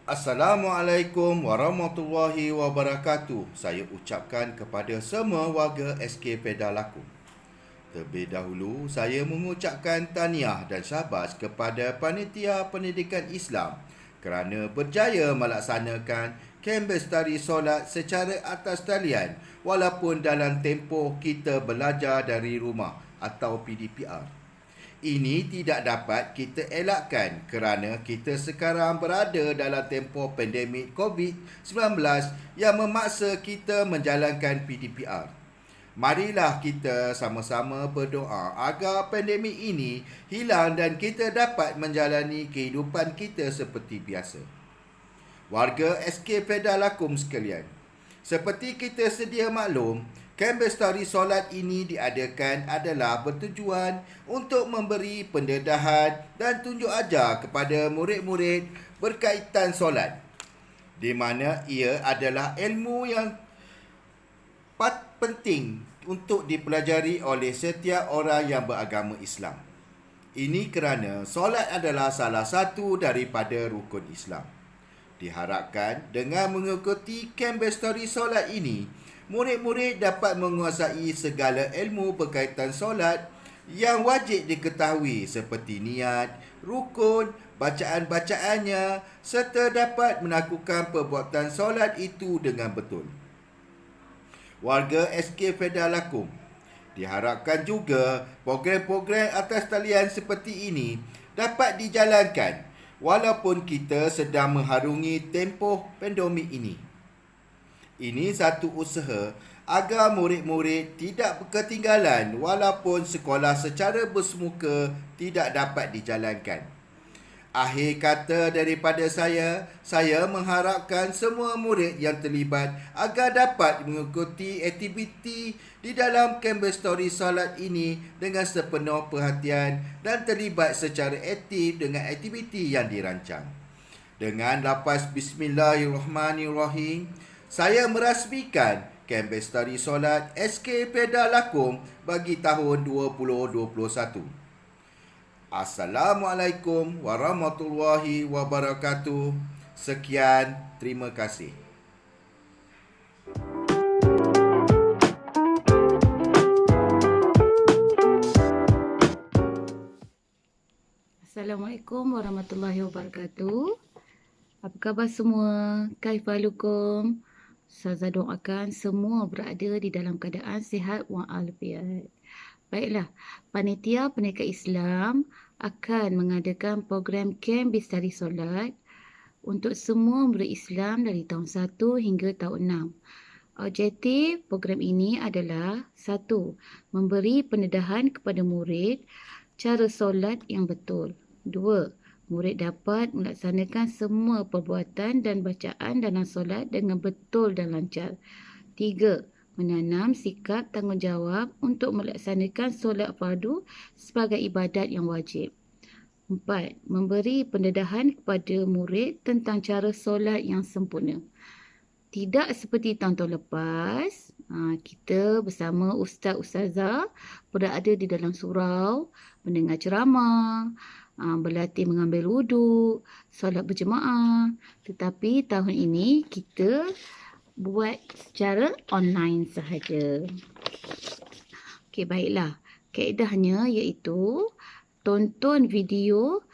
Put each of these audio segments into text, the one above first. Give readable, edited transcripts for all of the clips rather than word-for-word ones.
Assalamualaikum warahmatullahi wabarakatuh. Saya ucapkan kepada semua warga SK Pedah Lakung. Terlebih dahulu, saya mengucapkan tahniah dan syabas kepada Panitia Pendidikan Islam kerana berjaya melaksanakan kem bestari solat secara atas talian walaupun dalam tempoh kita belajar dari rumah atau PDPR. Ini tidak dapat kita elakkan kerana kita sekarang berada dalam tempoh pandemik COVID-19 yang memaksa kita menjalankan PDPR. Marilah kita sama-sama berdoa agar pandemik ini hilang dan kita dapat menjalani kehidupan kita seperti biasa. Warga SK Pedah Lakum sekalian, seperti kita sedia maklum, kem bestari solat ini diadakan adalah bertujuan untuk memberi pendedahan dan tunjuk ajar kepada murid-murid berkaitan solat, di mana ia adalah ilmu yang penting untuk dipelajari oleh setiap orang yang beragama Islam. Ini kerana solat adalah salah satu daripada rukun Islam. Diharapkan dengan mengikuti kem bestari solat ini, murid-murid dapat menguasai segala ilmu berkaitan solat yang wajib diketahui seperti niat, rukun, bacaan-bacaannya serta dapat melakukan perbuatan solat itu dengan betul. Warga SK Pedah Lakung, diharapkan juga program-program atas talian seperti ini dapat dijalankan walaupun kita sedang mengharungi tempoh pandemik ini. Ini satu usaha agar murid-murid tidak ketinggalan walaupun sekolah secara bersemuka tidak dapat dijalankan. Akhir kata daripada saya mengharapkan semua murid yang terlibat agar dapat mengikuti aktiviti di dalam kem bestari solat ini dengan sepenuh perhatian dan terlibat secara aktif dengan aktiviti yang dirancang. Dengan lafaz Bismillahirrahmanirrahim, saya merasmikan kem bestari solat SK Pedah Lakung bagi tahun 2021. Assalamualaikum warahmatullahi wabarakatuh. Sekian, terima kasih. Assalamualaikum warahmatullahi wabarakatuh. Apa khabar semua? Kaifalukum? Saya doakan semua berada di dalam keadaan sihat walafiat. Baiklah, Panitia Pendidikan Islam akan mengadakan program kem bestari solat untuk semua murid Islam dari tahun 1 hingga tahun 6. Objektif program ini adalah 1. Memberi pendedahan kepada murid cara solat yang betul. 2. Murid dapat melaksanakan semua perbuatan dan bacaan dalam solat dengan betul dan lancar. 3. Menanam sikap tanggungjawab untuk melaksanakan solat fardu sebagai ibadat yang wajib. 4. Memberi pendedahan kepada murid tentang cara solat yang sempurna. Tidak seperti tahun-tahun lepas, kita bersama Ustaz-Ustazah berada di dalam surau, mendengar ceramah, berlatih mengambil wuduk, solat berjemaah. Tetapi tahun ini kita buat secara online sahaja. Okey, baiklah. Kaedahnya iaitu tonton video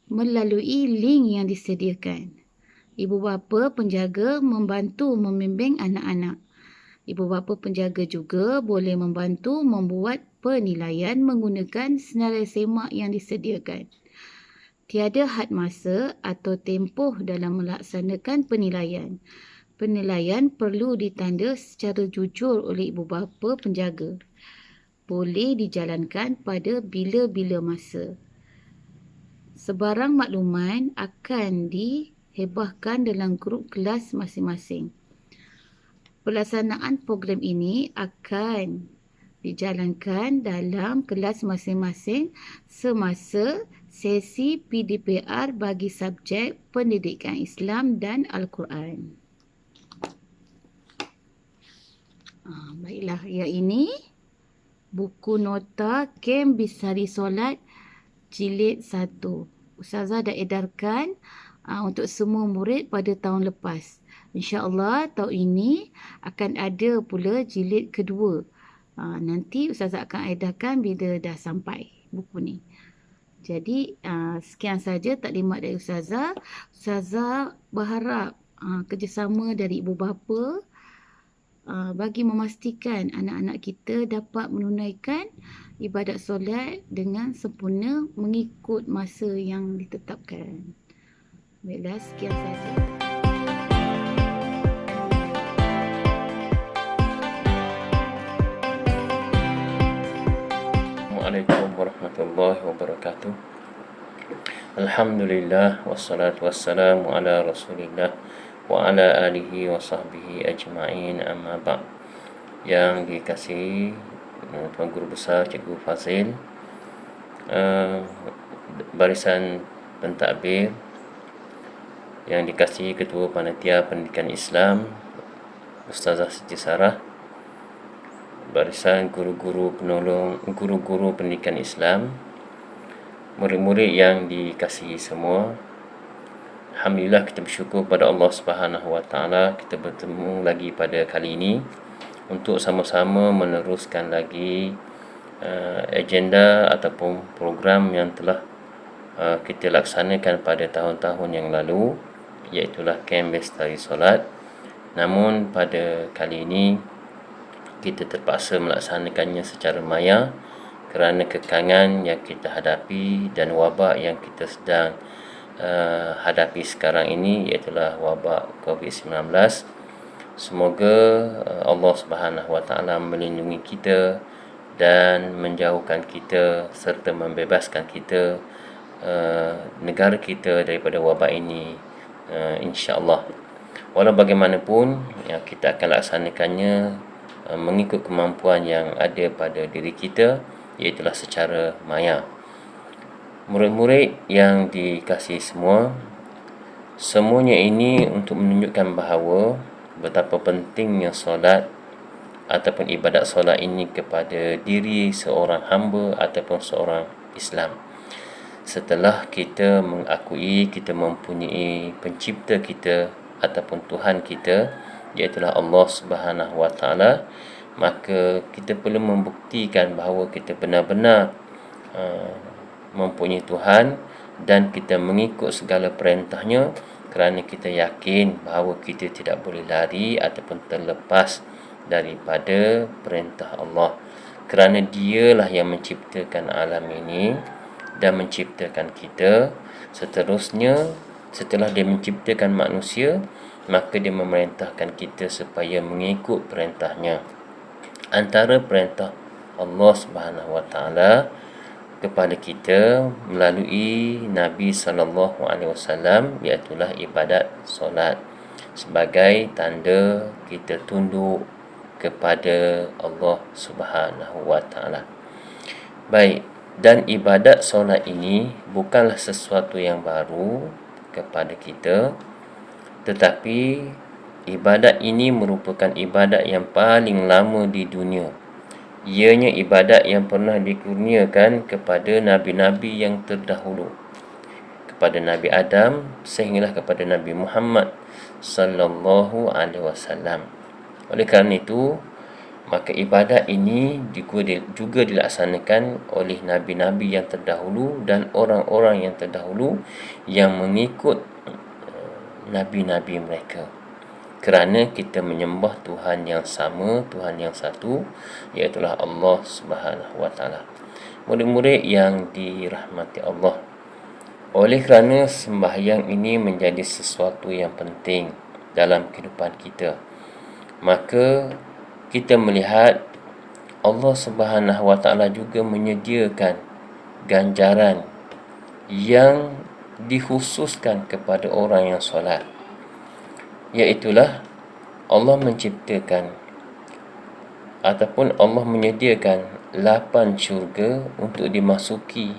melalui link yang disediakan. Ibu bapa penjaga membantu membimbing anak-anak. Ibu bapa penjaga juga boleh membantu membuat penilaian menggunakan senarai semak yang disediakan. Tiada had masa atau tempoh dalam melaksanakan penilaian. Penilaian perlu ditanda secara jujur oleh ibu bapa penjaga. Boleh dijalankan pada bila-bila masa. Sebarang makluman akan dihebahkan dalam grup kelas masing-masing. Pelaksanaan program ini akan dijalankan dalam kelas masing-masing semasa sesi PDPR bagi subjek Pendidikan Islam dan Al-Quran. Baiklah, yang ini buku nota kem bestari solat jilid 1. Ustazah dah edarkan untuk semua murid pada tahun lepas. InsyaAllah tahun ini akan ada pula jilid kedua. Nanti Ustazah akan edarkan bila dah sampai buku ni. Jadi sekian saja taklimat dari Ustazah. Ustazah berharap kerjasama dari ibu bapa bagi memastikan anak-anak kita dapat menunaikan ibadat solat dengan sempurna mengikut masa yang ditetapkan. Baiklah, sekian saja. Assalamualaikum warahmatullahi wabarakatuh. Alhamdulillah wassalatu wassalamu ala Rasulillah wa ala alihi wa sahbihi ajma'in, amma ba'd. Yang dikasihi Tuan Guru Besar Cikgu Fazil, barisan pentadbir, yang dikasihi Ketua Panitia Pendidikan Islam Ustazah Siti Sarah, barisan guru-guru penolong, guru-guru pendidikan Islam, murid-murid yang dikasihi semua. Alhamdulillah, kita bersyukur pada Allah Subhanahu Wa Taala kita bertemu lagi pada kali ini untuk sama-sama meneruskan lagi agenda ataupun program yang telah kita laksanakan pada tahun-tahun yang lalu, iaitulah Kem Bestari Solat. Namun pada kali ini kita terpaksa melaksanakannya secara maya kerana kekangan yang kita hadapi dan wabak yang kita sedang hadapi sekarang ini, iaitulah wabak COVID-19. Semoga Allah Subhanahu Wa Taala melindungi kita dan menjauhkan kita serta membebaskan kita, negara kita daripada wabak ini, insya-Allah. Walau bagaimanapun, kita akan laksanakannya mengikut kemampuan yang ada pada diri kita, iaitulah secara maya. Murid-murid yang dikasihi semua, semuanya ini untuk menunjukkan bahawa betapa pentingnya solat ataupun ibadat solat ini kepada diri seorang hamba ataupun seorang Islam. Setelah kita mengakui kita mempunyai pencipta kita ataupun Tuhan kita, iaitulah Allah Subhanahu Wa Taala, maka kita perlu membuktikan bahawa kita benar-benar mempunyai Tuhan dan kita mengikut segala perintahnya, kerana kita yakin bahawa kita tidak boleh lari ataupun terlepas daripada perintah Allah, kerana Dialah yang menciptakan alam ini dan menciptakan kita. Seterusnya, setelah Dia menciptakan manusia, maka Dia memerintahkan kita supaya mengikut perintahnya. Antara perintah Allah Subhanahu Wa Taala kepada kita melalui Nabi sallallahu alaihi wasallam, iaitulah ibadat solat sebagai tanda kita tunduk kepada Allah Subhanahu Wa Taala. Baik, dan ibadat solat ini bukanlah sesuatu yang baru kepada kita, tetapi ibadat ini merupakan ibadat yang paling lama di dunia. Ianya ibadat yang pernah dikurniakan kepada nabi-nabi yang terdahulu, kepada Nabi Adam sehinggalah kepada Nabi Muhammad sallallahu alaihi wasallam. Oleh kerana itu, maka ibadat ini juga dilaksanakan oleh nabi-nabi yang terdahulu dan orang-orang yang terdahulu yang mengikut nabi-nabi mereka, kerana kita menyembah Tuhan yang sama, Tuhan yang satu, iaitulah Allah Subhanahu Wa Taala. Murid-murid yang dirahmati Allah, oleh kerana sembahyang ini menjadi sesuatu yang penting dalam kehidupan kita, maka kita melihat Allah Subhanahu Wa Taala juga menyediakan ganjaran yang dikhususkan kepada orang yang solat, iaitulah Allah menciptakan ataupun Allah menyediakan 8 syurga untuk dimasuki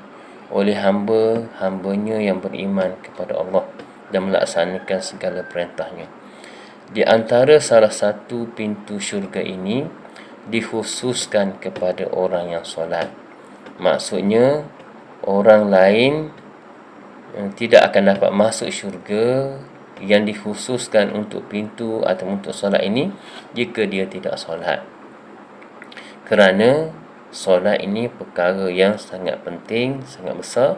oleh hamba-hambanya yang beriman kepada Allah dan melaksanakan segala perintahnya. Di antara salah satu pintu syurga ini dikhususkan kepada orang yang solat. Maksudnya orang lain tidak akan dapat masuk syurga yang dikhususkan untuk pintu atau untuk solat ini jika dia tidak solat. Kerana solat ini perkara yang sangat penting, sangat besar,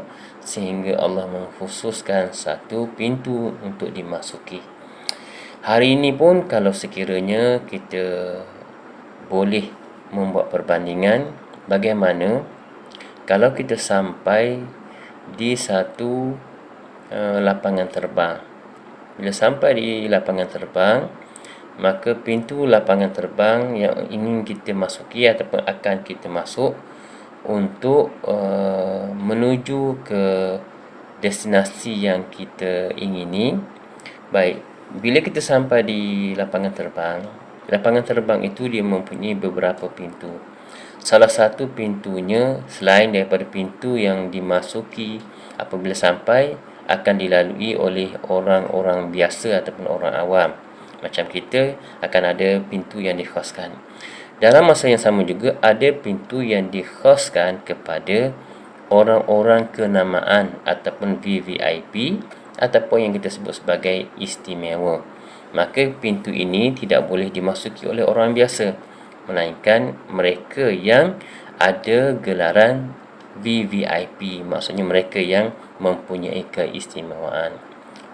sehingga Allah mengkhususkan satu pintu untuk dimasuki. Hari ini pun kalau sekiranya kita boleh membuat perbandingan, bagaimana kalau kita sampai di satu lapangan terbang. Bila sampai di lapangan terbang, maka pintu lapangan terbang yang ingin kita masuki ataupun akan kita masuk untuk menuju ke destinasi yang kita ingini. Baik, bila kita sampai di lapangan terbang itu dia mempunyai beberapa pintu. Salah satu pintunya, selain daripada pintu yang dimasuki apabila sampai, akan dilalui oleh orang-orang biasa ataupun orang awam. Macam kita akan ada pintu yang dikhaskan. Dalam masa yang sama juga ada pintu yang dikhaskan kepada orang-orang kenamaan ataupun VVIP ataupun yang kita sebut sebagai istimewa. Maka pintu ini tidak boleh dimasuki oleh orang biasa, melainkan mereka yang ada gelaran VVIP, maksudnya mereka yang mempunyai keistimewaan.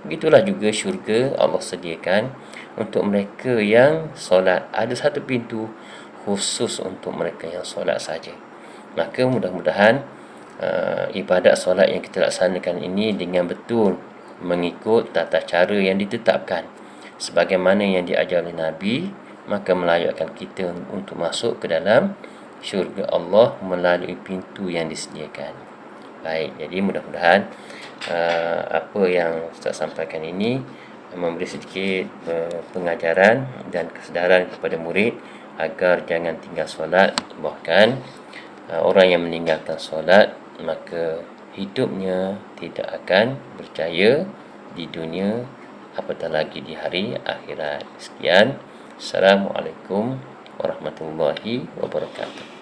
Begitulah juga syurga Allah sediakan untuk mereka yang solat. Ada satu pintu khusus untuk mereka yang solat saja. Maka mudah-mudahan ibadat solat yang kita laksanakan ini dengan betul mengikut tata cara yang ditetapkan sebagaimana yang diajar oleh Nabi, maka melayakkan kita untuk masuk ke dalam syurga Allah melalui pintu yang disediakan. Baik, jadi mudah-mudahan apa yang Ustaz sampaikan ini memberi sedikit pengajaran dan kesedaran kepada murid agar jangan tinggal solat. Bahkan orang yang meninggalkan solat, maka hidupnya tidak akan berjaya di dunia apatah lagi di hari akhirat. Sekian. Assalamualaikum warahmatullahi wabarakatuh.